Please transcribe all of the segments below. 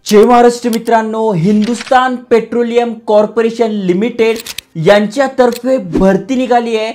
जय महाराष्ट्र मित्रांनो, Hindustan petroleum corporation limited यांच्यातर्फे भरती निघाली आहे।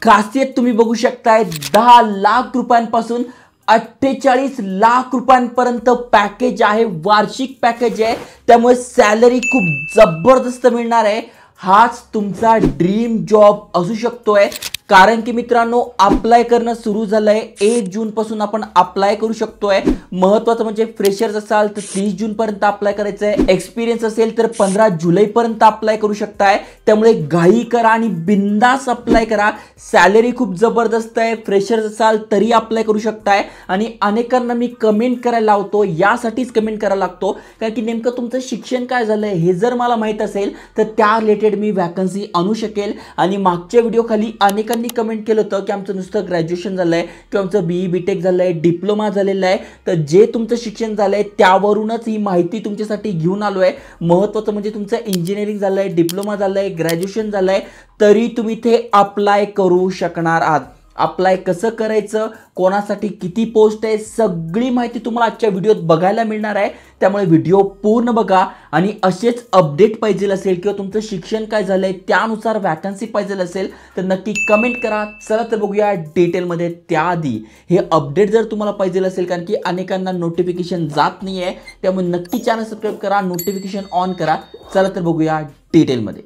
खासियत तुम्ही बघू शकताय, 10 लाख रुपयांपासून 48 लाख रुपयांपर्यंत पॅकेज आहे, वार्षिक पॅकेज आहे। त्यामुळे सॅलरी खूप जबरदस्त मिळणार आहे। हाच तुमचा ड्रीम जॉब असू शकतोय, कारण की मित्रांनो अप्लाय करणं सुरू झालंय। 1 जून पासून आपण अप्लाय करू शकतोय। महत्त्वाचं म्हणजे फ्रेशर्स असाल तर 30 जून पर्यंत अप्लाय करायचं आहे। एक्सपिरियन्स असेल तर 15 जुलै पर्यंत अप्लाय करू शकताय। त्यामुळे घाई करा आणि बिंदास अप्लाय करा। सॅलरी खूप जबरदस्त आहे। फ्रेशर्स असाल तरी अप्लाय करू शकताय। आणि अनेकांना मी कमेंट करायला लावतो, यासाठीच कमेंट करायला लागतो कारण की नेमकं तुमचं शिक्षण काय झालंय हे जर मला माहित असेल तर त्या रिलेटेड मी वॅकन्सी आणू शकेल। आणि मागच्या व्हिडिओ खाली अनेकांनी कमेंट केलं होतं की आमचं नुसतं ग्रॅज्युएशन झालंय किंवा आमचं बीई बीटेक झालंय, डिप्लोमा झालेला आहे। तर जे तुमचं शिक्षण झालंय त्यावरूनच ही माहिती तुमच्यासाठी घेऊन आलोय। महत्त्वाचं म्हणजे तुमचं इंजिनिअरिंग झालंय, डिप्लोमा झालंय, ग्रॅज्युएशन झालंय तरी तुम्ही ते अप्लाय करू शकणार आहात। अप्लाय कसं करायचं, कोणासाठी किती पोस्ट आहे, सगळी माहिती तुम्हाला आजच्या व्हिडिओत बघायला मिळणार आहे। त्यामुळे व्हिडिओ पूर्ण बघा। आणि असेच अपडेट पाहिजे असेल किंवा तुमचं शिक्षण काय झालंय त्यानुसार वॅकन्सी पाहिजे असेल तर नक्की कमेंट करा। चला तर बघूया डिटेलमध्ये। त्याआधी हे अपडेट जर तुम्हाला पाहिजे असेल, कारण की अनेकांना नोटिफिकेशन जात नाही आहे, त्यामुळे नक्की चॅनल सबस्क्राईब करा, नोटिफिकेशन ऑन करा। चला तर बघूया डिटेलमध्ये।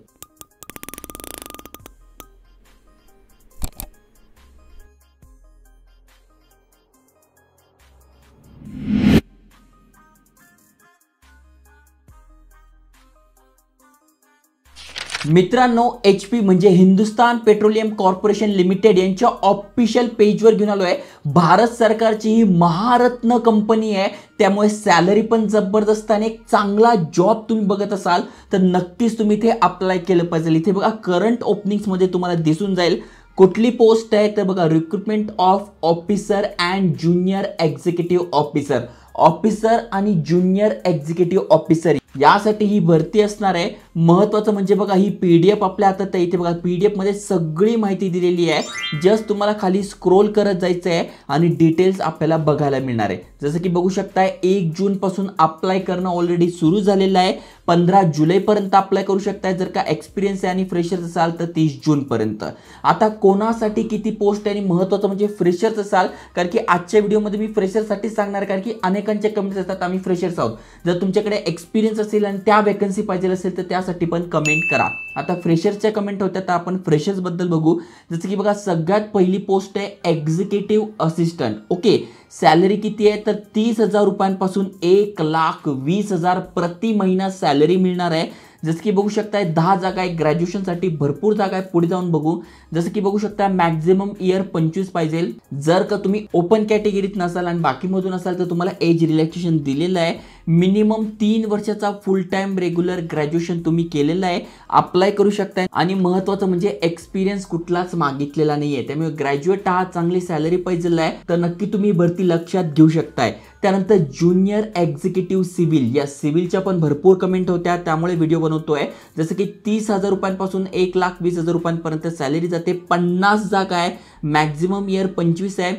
मित्रांनो, HP म्हणजे हिंदुस्तान पेट्रोलियम कॉर्पोरेशन लिमिटेड यांच्या ऑफिशियल पेजवर घेऊन आलोय। भारत सरकारची ही महारत्न कंपनी आहे, त्यामुळे सॅलरी पण जबरदस्त आणि एक चांगला जॉब तुम्ही बघत असाल तर नक्कीच तुम्ही इथे अप्लाय केलं पाहिजे। इथे बघा करंट ओपनिंग्स मध्ये तुम्हाला दिसून जाईल कुठली पोस्ट आहे। तर बघा recruitment of officer and junior executive officer, officer आणि ज्युनियर एक्झिक्युटिव्ह ऑफिसर यासाठी ही भरती असणार आहे। महत्त्वाचं म्हणजे बघा ही PDF आपल्या हातात आहे। इथे बघा PDF मध्ये सगळी माहिती दिलेली आहे। जस्ट तुम्हाला खाली स्क्रोल करत जायचं आहे आणि डिटेल्स आपल्याला बघायला मिळणार आहे। जसं की बघू शकताय 1 जून पासून अप्लाय करणं ऑलरेडी सुरू झालेलं आहे। 15 जुलै पर्यंत अप्लाय करू शकताय जर का एक्सपिरियन्स आहे आणि फ्रेशर्स असाल तर 30 जून पर्यंत। आता कोणासाठी किती पोस्ट आहे आणि महत्त्वाचं म्हणजे फ्रेशर्स असाल, कारण की आजच्या व्हिडिओमध्ये मी फ्रेशर्ससाठी सांगणार कारण की अनेकांचे कमेंट्स असतात आम्ही फ्रेशर्स आहोत। जर तुमच्याकडे एक्सपिरियन्स असेल आणि त्या वॅकन्सी पाहिजे असेल तर त्यासाठी पण कमेंट करा। आता फ्रेशर्सच्या कमेंट होत्या तर आपण फ्रेशर्स बद्दल बघू। जसं की बघा सगळ्यात पहिली पोस्ट आहे एक्झिक्युटिव्ह असिस्टंट। ओके, सॅलरी किती आहे तर 30,000 रुपयांपासून 1,20,000 प्रति महिना सॅलरी मिळणार आहे। जसं की बघू शकताय 10 जागा आहे, ग्रॅज्युएशनसाठी भरपूर जागा आहे। पुढे जाऊन बघू। जसं की बघू शकता मॅक्झिमम इयर 25 पाहिजे। जर का तुम्ही ओपन कॅटेगरीत नसाल आणि बाकीमधून असाल तर तुम्हाला एज रिलॅक्सेशन दिलेलं आहे। मिनिमम 3 वर्षाचा फुल टाइम रेग्युलर ग्रॅज्युएशन तुम्ही केलेलं आहे, अप्लाय करू शकताय। आणि महत्त्वाचं म्हणजे एक्सपिरियन्स कुठलाच मागितलेला नाहीये, त्यामुळे ग्रॅज्युएट आहात, चांगली सॅलरी पाहिजे आहे तर नक्की तुम्ही भरती लक्षात घेऊ शकताय। त्यानंतर ज्युनियर एक्झिक्युटिव्ह सिव्हिल, या सिव्हिलच्या पण भरपूर कमेंट होत्या त्यामुळे व्हिडिओ बनवतोय। जसं की 30,000 रुपयांपासून 1,20,000 रुपयांपर्यंत सॅलरी जाते। 50 जागा आहे, मॅक्झिमम इयर 25 आहे।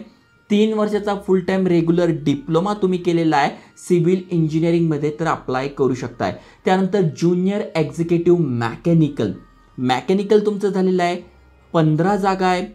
3 वर्षाचा फुल टाइम रेग्युलर डिप्लोमा तुम्ही केलेला आहे सिव्हिल इंजिनिअरिंगमध्ये तर अप्लाय करू शकताय। त्यानंतर ज्युनियर एक्झिक्युटिव्ह मॅकॅनिकल, मॅकॅनिकल तुमचं झालेलं आहे। 15 जागा आहे,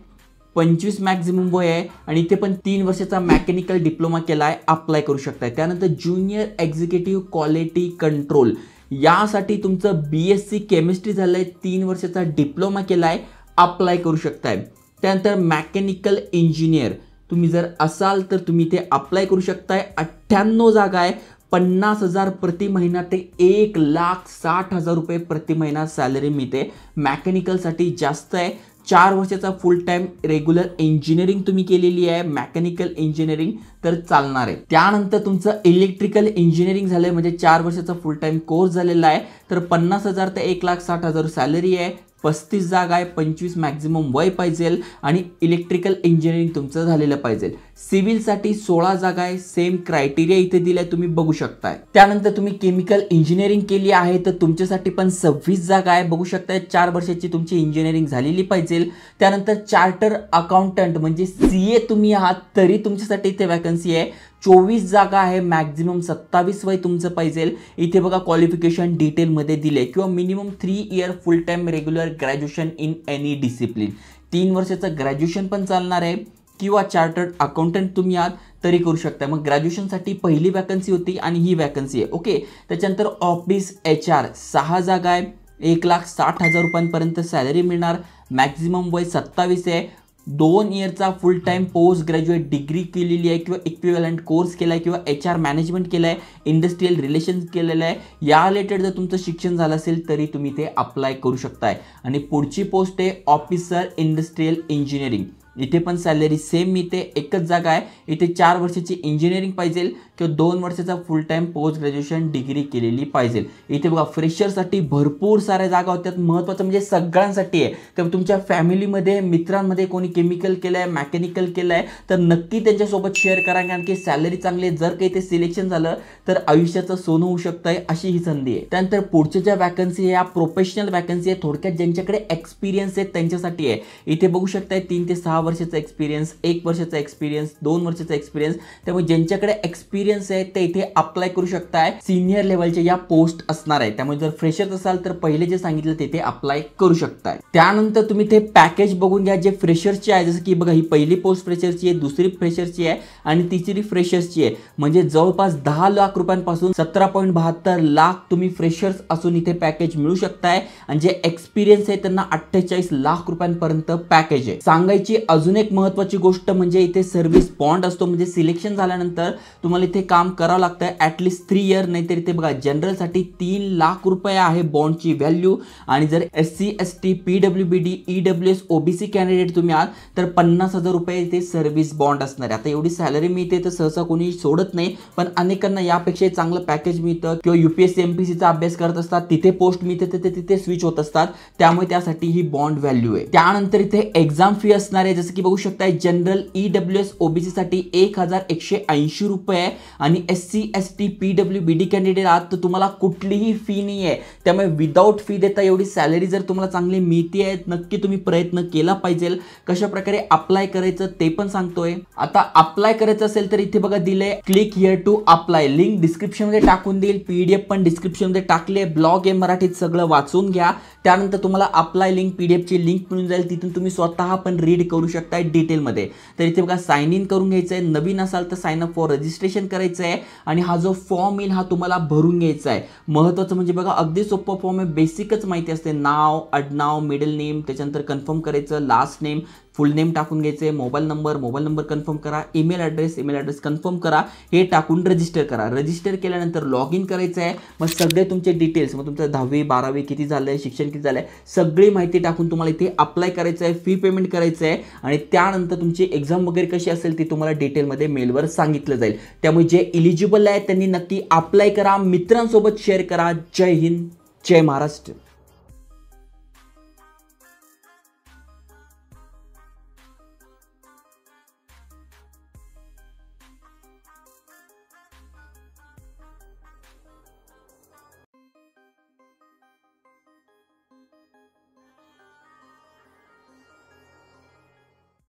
25 मॅक्झिमम वय आहे आणि इथे पण 3 वर्षाचा मॅकॅनिकल डिप्लोमा केला आहे, अप्लाय करू शकताय। त्यानंतर ज्युनियर एक्झिक्युटिव्ह क्वालिटी कंट्रोल, यासाठी तुमचं BSc केमिस्ट्री झालंय, 3 वर्षाचा डिप्लोमा केला आहे, अप्लाय करू शकताय। त्यानंतर मॅकॅनिकल इंजिनियर तुम्ही जर असाल तर तुम्ही इथे अप्लाय करू शकताय। 98 जागा आहे, 50,000 प्रति महिना ते 1,60,000 रुपये प्रति महिना सॅलरी मिळते। मॅकॅनिकलसाठी जास्त आहे। 4 वर्षाचा फुल टाइम रेग्युलर इंजिनिअरिंग तुम्ही केलेली आहे मॅकॅनिकल इंजिनिअरिंग तर चालणार आहे। त्यानंतर तुमचं इलेक्ट्रिकल इंजिनिअरिंग झालंय म्हणजे 4 वर्षाचा फुल टाइम कोर्स झालेला आहे तर 50,000 ते 1,60,000 सॅलरी आहे। 35 जागा आहे, 25 मॅक्झिमम वय पाहिजे आणि इलेक्ट्रिकल इंजिनिअरिंग तुमचं झालेलं पाहिजे। सिव्हिलसाठी 16 जागा आहे, सेम क्रायटेरिया इथे दिलाय तुम्ही बघू शकताय। त्यानंतर तुम्ही केमिकल इंजिनिअरिंग केली आहे तर तुमच्यासाठी पण 26 जागा आहे, बघू शकताय। 4 वर्षाची तुमची इंजिनिअरिंग झालेली पाहिजे। त्यानंतर चार्टर अकाउंटंट म्हणजे CA तुम्ही आहात तरी तुमच्यासाठी इथे वॅकन्सी आहे। 24 जागा आहे, मॅक्झिमम 27 वय तुमचं पाहिजे. इथे बघा क्वालिफिकेशन डिटेलमध्ये दिले किंवा minimum 3 year full time regular graduation in any discipline. 3 वर्षाचं ग्रॅज्युएशन पण चालणार आहे किंवा चार्टर्ड अकाउंटंट तुम्ही आहात तरी करू शकता. मग ग्रॅज्युएशनसाठी पहिली वॅकन्सी होती आणि ही वॅकन्सी आहे. ओके, त्याच्यानंतर ऑफिस HR 6 जागा आहे, 1,60,000 रुपयांपर्यंत सॅलरी मिळणार. मॅक्झिमम वय 27 आहे. 2 इयरचा full time post graduate degree केलेली आहे किंवा इक्विव्हॅलंट कोर्स केला आहे किंवा HR मॅनेजमेंट केलं आहे, इंडस्ट्रियल रिलेशन्स केलेलं आहे. या रिलेटेड जर तुमचं शिक्षण झालं असेल तरी तुम्ही ते अप्लाय करू शकताय. आणि पुढची पोस्ट आहे ऑफिसर इंडस्ट्रियल इंजिनिअरिंग. इथे पण सॅलरी सेम मिळते, एकच जागा आहे. इथे 4 वर्षाची इंजिनिअरिंग पाहिजे किंवा 2 वर्षाचा फुल टाइम पोस्ट ग्रॅज्युएशन डिग्री केलेली पाहिजे. इथे बघा फ्रेशरसाठी भरपूर साऱ्या जागा होत्यात. महत्त्वाचं म्हणजे सगळ्यांसाठी आहे. तर तुमच्या फॅमिलीमध्ये मित्रांमध्ये कोणी केमिकल केलं आहे, मेकॅनिकल केलं आहे तर नक्की त्यांच्यासोबत शेअर करा, कारण की सॅलरी चांगली आहे. जर काही ते सिलेक्शन झालं तर आयुष्याचं सोनं होऊ शकतं आहे, अशी ही संधी आहे. त्यानंतर पुढच्या ज्या वॅकन्सी या प्रोफेशनल वॅकन्सी आहे, थोडक्यात ज्यांच्याकडे एक्सपिरियन्स आहे त्यांच्यासाठी आहे. इथे बघू शकताय 3 ते 6 वर्षाचा एक्सपिरियन्स, 1 वर्षाचा एक्सपिरियन्स, 2 वर्षाचा एक्सपिरियन्स. त्यामुळे ज्यांच्याकडे एक्सपिरियन्स आहे ते इथे अप्लाय करू शकताय. सिनियर लेवलच्या या पोस्ट असणार आहे, त्यामुळे जर फ्रेशर असाल तर पहिले जे सांगितलं ते अप्लाय करू शकताय. त्यानंतर तुम्ही ते पॅकेज बघून घ्या जे फ्रेशरचे आहे. जसं की बघा ही पहिली पोस्ट फ्रेशरची आहे, दुसरी फ्रेशरची आहे आणि तिसरी फ्रेशर्सची आहे. म्हणजे जवळपास 10 लाख रुपयांपासून 17.72 लाख तुम्ही फ्रेशर्स असून इथे पॅकेज मिळू शकताय. आणि जे एक्सपिरियन्स आहे त्यांना 48 लाख रुपयांपर्यंत पॅकेज आहे. सांगायची अजून एक महत्त्वाची गोष्ट म्हणजे इथे सर्व्हिस बॉन्ड असतो. म्हणजे सिलेक्शन झाल्यानंतर तुम्हाला इथे काम करावं लागतं ॲटलिस्ट 3 इयर. नाहीतर इथे बघा जनरलसाठी 3 लाख रुपये आहे बॉन्डची व्हॅल्यू. आणि जर SC ST PWBD EWS OBC candidate तुम्ही आहात तर 50,000 रुपये इथे सर्व्हिस बॉन्ड असणार आहे. आता एवढी सॅलरी मिळते तर सहसा कोणी सोडत नाही, पण अनेकांना यापेक्षा चांगलं पॅकेज मिळतं किंवा UPSC MPSCचा अभ्यास करत असतात, तिथे पोस्ट मिळते तर ते तिथे स्विच होत असतात. त्यामुळे त्यासाठी ही बॉन्ड व्हॅल्यू आहे. त्यानंतर इथे एक्झाम फी असणार आहे. जसं की बघू शकताय जनरल EWS OBC साठी 1,180 रुपये आणि SC ST PWBD कॅन्डिडेट आहात तर तुम्हाला कुठलीही फी नाही आहे. त्यामुळे विदाऊट फी देता एवढी सॅलरी जर तुम्हाला चांगली मिळते आहे, नक्की तुम्ही प्रयत्न केला पाहिजे. कशा प्रकारे अप्लाय करायचं ते पण सांगतोय. आता अप्लाय करायचं असेल तर इथे बघा दिलंय click here to apply. Link description मध्ये टाकून देईल, PDF पण डिस्क्रिप्शन मध्ये टाकले. ब्लॉग आहे मराठीत, सगळं वाचून घ्या. त्यानंतर तुम्हाला अप्लाय लिंक PDF ची लिंक मिळून जाईल, तिथून तुम्ही स्वतः पण रीड करू शकताय डिटेलमध्ये. तर इथे बघा साइन इन करून घ्यायचं आहे. नवीन असाल तर साइन अप फॉर रजिस्ट्रेशन करायचं आहे आणि हा जो फॉर्म येईल हा तुम्हाला भरून घ्यायचा आहे. महत्त्वाचं म्हणजे बघा अगदी सोपं फॉर्म आहे, बेसिकच माहिती असते. नाव, आडनाव, मिडल नेम, त्याच्यानंतर कन्फर्म करायचं, लास्ट नेम, फुल नेम टाकून घ्यायचे, मोबाईल नंबर कन्फर्म करा, ईमेल ॲड्रेस कन्फर्म करा, हे टाकून रजिस्टर करा. रजिस्टर केल्यानंतर लॉग इन करायचं आहे. मग सगळे तुमचे डिटेल्स, मग तुमचं 10वी 12वी किती झालं आहे, शिक्षण किती झालं आहे, सगळी माहिती टाकून तुम्हाला इथे अप्लाय करायचं आहे. फी पेमेंट करायचं आहे आणि त्यानंतर तुमची एक्झाम वगैरे कशी असेल ती तुम्हाला डिटेलमध्ये मेलवर सांगितलं जाईल. त्यामुळे जे इलिजिबल आहे त्यांनी नक्की अप्लाय करा, मित्रांसोबत शेअर करा. जय हिंद, जय महाराष्ट्र.